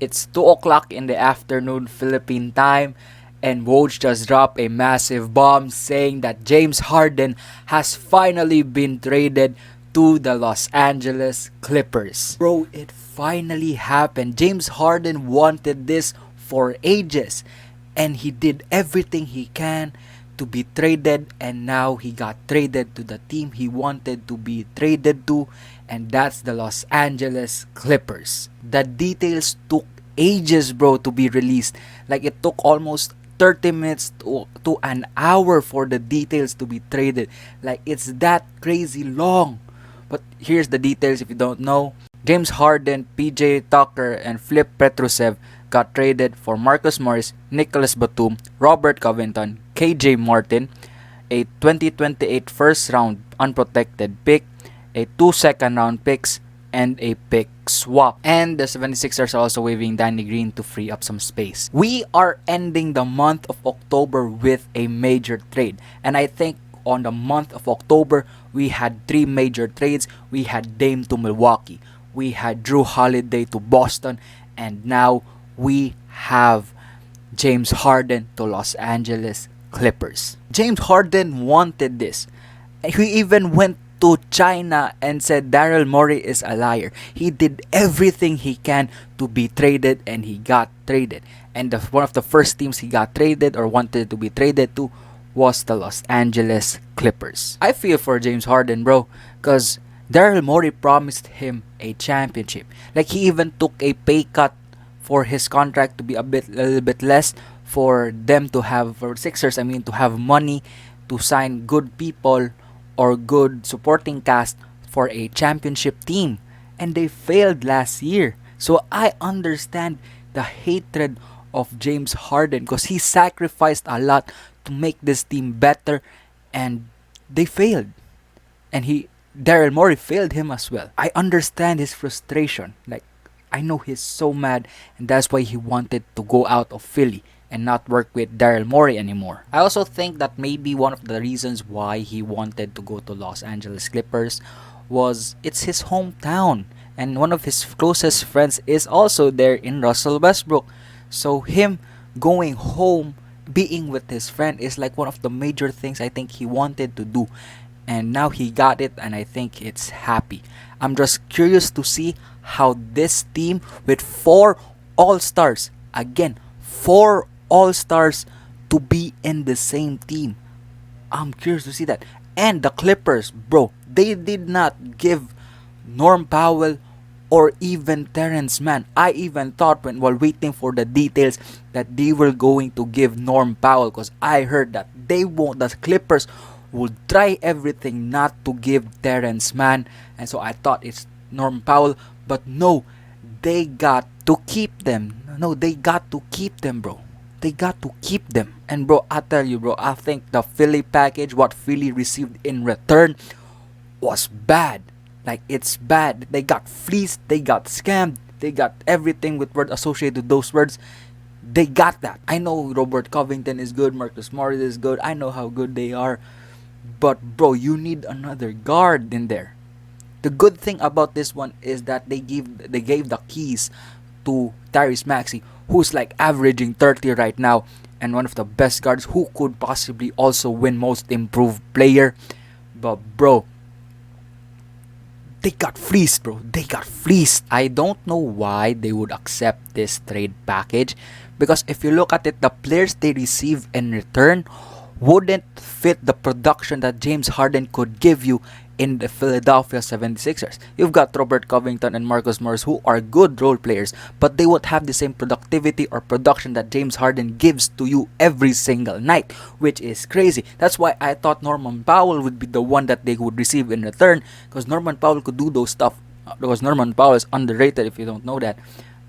It's 2 o'clock in the afternoon Philippine time, and Woj just dropped a massive bomb saying that James Harden has finally been traded to the Los Angeles Clippers. Bro, it finally happened. James Harden wanted this for ages, and he did everything he can to be traded, and now he got traded to the team he wanted to be traded to, and that's the Los Angeles Clippers. The details took ages, bro, to be released. Like, it took almost 30 minutes to an hour for the details to be traded. Like, it's that crazy long. But here's the details if you don't know. James Harden, PJ Tucker, and Flip Petrusev got traded for Marcus Morris, Nicholas Batum, Robert Covington, KJ Martin, a 2028 first round unprotected pick, a 2 second round picks, and a pick swap. And the 76ers are also waiving Danny Green to free up some space. We are ending the month of October with a major trade. And I think on the month of October, we had 3 major trades. We had Dame to Milwaukee, we had Drew Holiday to Boston, and now we have James Harden to Los Angeles Clippers. James Harden wanted this. He even went to China and said Daryl Morey is a liar. He did everything he can to be traded, and he got traded. And one of the first teams he got traded or wanted to be traded to was the Los Angeles Clippers. I feel for James Harden, bro, because Daryl Morey promised him a championship. Like, he even took a pay cut for his contract to be a little bit less, for them to have, for Sixers, I mean, to have money to sign good people or good supporting cast for a championship team. And they failed last year. So I understand the hatred of James Harden, because he sacrificed a lot to make this team better, and they failed. And Daryl Morey failed him as well. I understand his frustration. Like, I know he's so mad, and that's why he wanted to go out of Philly and not work with Daryl Morey anymore. I also think that maybe one of the reasons why he wanted to go to Los Angeles Clippers was it's his hometown, and one of his closest friends is also there in Russell Westbrook. So him going home, being with his friend, is like one of the major things I think he wanted to do. And now he got it, and I think it's happy. I'm just curious to see how this team with 4 All-Stars, again, 4 All-Stars to be in the same team. I'm curious to see that. And the Clippers, bro, they did not give Norm Powell or even Terrence Mann. I even thought while waiting for the details that they were going to give Norm Powell, because I heard that the Clippers would try everything not to give Terrence Mann, and so I thought it's Norm Powell, but no, they got to keep them. No, they got to keep them, bro. They got to keep them. And bro, I tell you, bro, I think the Philly package, what Philly received in return, was bad. Like, it's bad. They got fleeced, they got scammed, they got everything with word associated with those words. They got that. I know Robert Covington is good, Marcus Morris is good, I know how good they are. But bro, you need another guard in there. The good thing about this one is that they gave the keys to Tyrese Maxey, who's like averaging 30 right now, and one of the best guards who could possibly also win Most Improved Player. But bro, they got fleeced, bro. They got fleeced. I don't know why they would accept this trade package, because if you look at it, the players they receive in return wouldn't fit the production that James Harden could give you in the Philadelphia 76ers. You've got Robert Covington and Marcus Morris, who are good role players, but they won't have the same productivity or production that James Harden gives to you every single night, which is crazy. That's why I thought Norman Powell would be the one that they would receive in return, because Norman Powell could do those stuff. Because Norman Powell is underrated if you don't know that.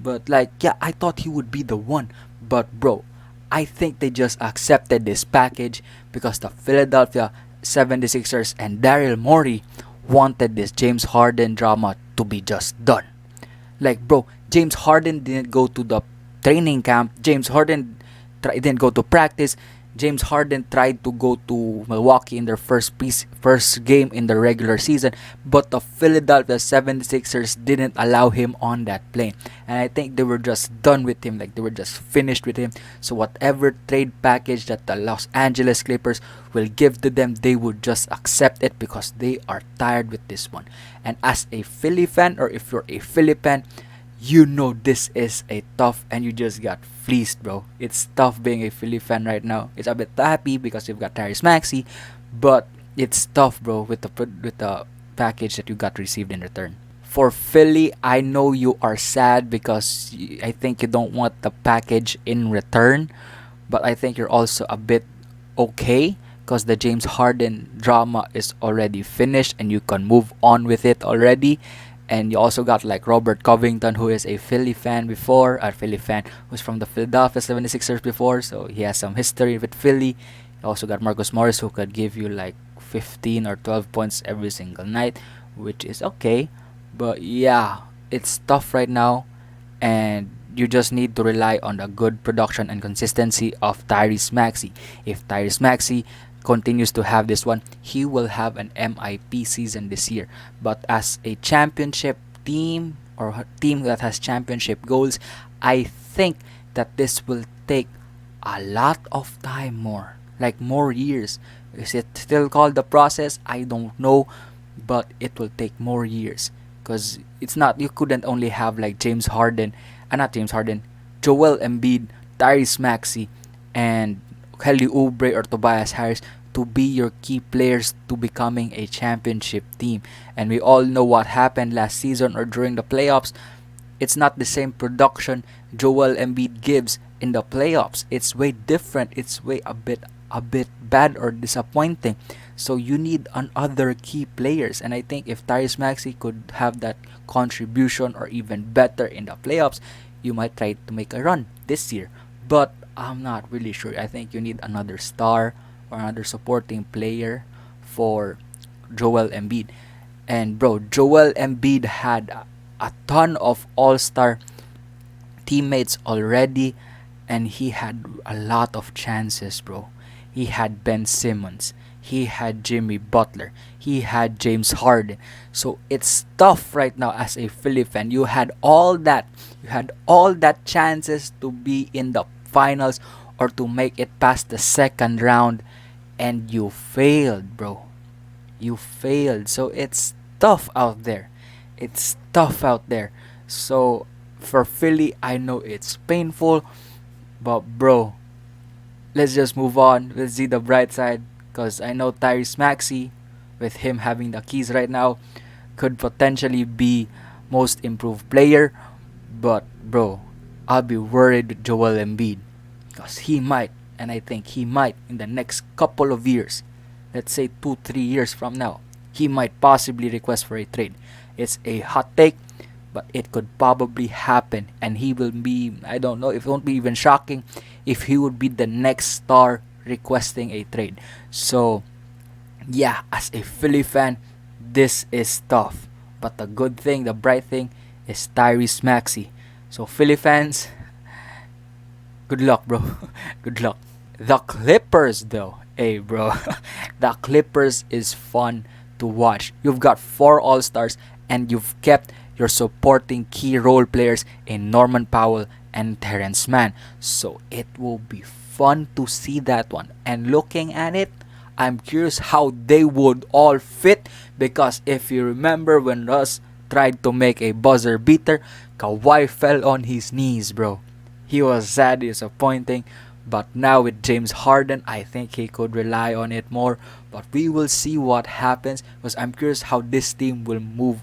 But like, yeah, I thought he would be the one. But bro, I think they just accepted this package because the Philadelphia 76ers and Daryl Morey wanted this James Harden drama to be just done. Like bro, James Harden didn't go to the training camp. James Harden didn't go to practice. James Harden tried to go to Milwaukee in their first game in the regular season, but the Philadelphia 76ers didn't allow him on that plane. And I think they were just done with him, like they were just finished with him. So whatever trade package that the Los Angeles Clippers will give to them, they would just accept it because they are tired with this one. And as a Philly fan, or if you're a Philly fan, you know this is a tough, and you just got fleeced, bro. It's tough being a Philly fan right now. It's a bit happy because you've got Tyrese Maxey, but it's tough, bro, with the package that you got received in return. For Philly, I know you are sad because I think you don't want the package in return, but I think you're also a bit okay because the James Harden drama is already finished and you can move on with it already. And you also got like Robert Covington, who is a Philly fan before, a Philly fan who's from the Philadelphia 76ers before, so he has some history with Philly. You also got Marcus Morris, who could give you like 15 or 12 points every single night, which is okay. But yeah, it's tough right now, and you just need to rely on the good production and consistency of Tyrese Maxey. If Tyrese Maxey continues to have this one, he will have an MIP season this year. But as a championship team, or a team that has championship goals, I think that this will take a lot of time more, like more years. Is it still called the process? I don't know, but it will take more years because it's not, you couldn't only have like James Harden, not James Harden, Joel Embiid, Tyrese Maxey, and Kelly Oubre or Tobias Harris to be your key players to becoming a championship team. And we all know what happened last season or during the playoffs. It's not the same production Joel Embiid gives in the playoffs. It's way different. It's way a bit bad or disappointing. So you need other key players, and I think if Tyrese Maxey could have that contribution or even better in the playoffs, you might try to make a run this year. But I'm not really sure. I think you need another star or another supporting player for Joel Embiid. And bro, Joel Embiid had a ton of all-star teammates already, and he had a lot of chances, bro. He had Ben Simmons, he had Jimmy Butler, he had James Harden. So it's tough right now as a Philly fan. You had all that chances to be in the finals or to make it past the second round, and you failed, bro. You failed. So it's tough out there. It's tough out there. So for Philly, I know it's painful, but bro, let's just move on. Let's see the bright side. Because I know Tyrese Maxey, with him having the keys right now, could potentially be most improved player. But bro, I'll be worried with Joel Embiid. Because he might, and I think he might in the next couple of years, let's say 2-3 years from now, he might possibly request for a trade. It's a hot take, but it could probably happen, and he will be, I don't know, if it won't be even shocking if he would be the next star requesting a trade. So yeah, as a Philly fan, this is tough. But the good thing, the bright thing, is Tyrese Maxey. So Philly fans, good luck, bro. Good luck. The Clippers, though, hey, bro, the Clippers is fun to watch. You've got 4 All-Stars, and you've kept your supporting key role players in Norman Powell and Terrence Mann. So it will be fun to see that one. And looking at it, I'm curious how they would all fit, because if you remember when Russ tried to make a buzzer beater, Kawhi fell on his knees, bro. He was sad, disappointing. But now with James Harden, I think he could rely on it more. But we will see what happens, because I'm curious how this team will move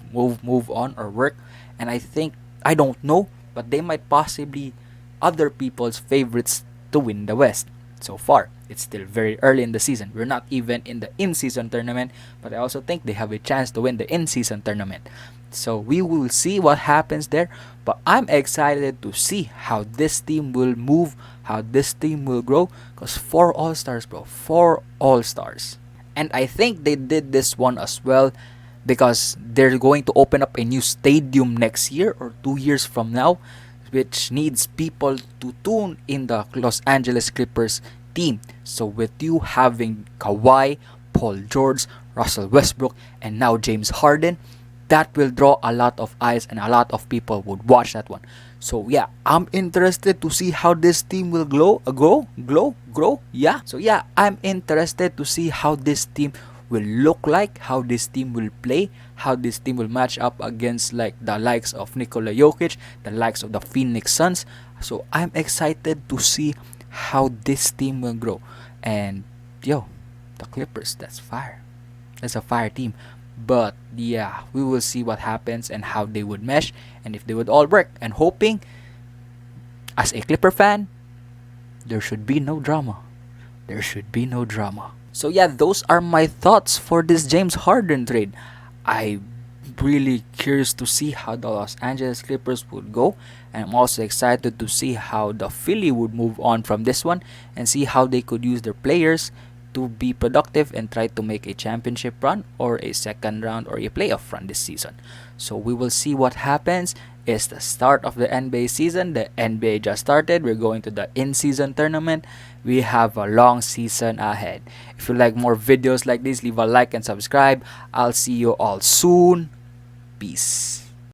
on or work. And I don't know, but they might possibly other people's favorites to win the West. So far, it's still very early in the season. We're not even in the in-season tournament, but I also think they have a chance to win the in-season tournament. So we will see what happens there. But I'm excited to see how this team will move, how this team will grow. Because 4 All-Stars, bro. 4 All-Stars. And I think they did this one as well because they're going to open up a new stadium next year or 2 years from now, which needs people to tune in the Los Angeles Clippers team. So with you having Kawhi, Paul George, Russell Westbrook, and now James Harden, that will draw a lot of eyes and a lot of people would watch that one. So yeah, I'm interested to see how this team will grow. Yeah. So yeah, I'm interested to see how this team will look like, how this team will play, how this team will match up against like the likes of Nikola Jokic, the likes of the Phoenix Suns. So I'm excited to see how this team will grow. And yo, the Clippers, that's fire. That's a fire team. But yeah, we will see what happens and how they would mesh and if they would all work. And hoping, as a Clipper fan, there should be no drama. There should be no drama. So yeah, those are my thoughts for this James Harden trade. I really curious to see how the Los Angeles Clippers would go, and I'm also excited to see how the Philly would move on from this one and see how they could use their players to be productive and try to make a championship run or a second round or a playoff run this season. So we will see what happens. It's the start of the NBA season. The NBA just started. We're going to the in-season tournament. We have a long season ahead. If you like more videos like this, leave a like and subscribe. I'll see you all soon. Peace.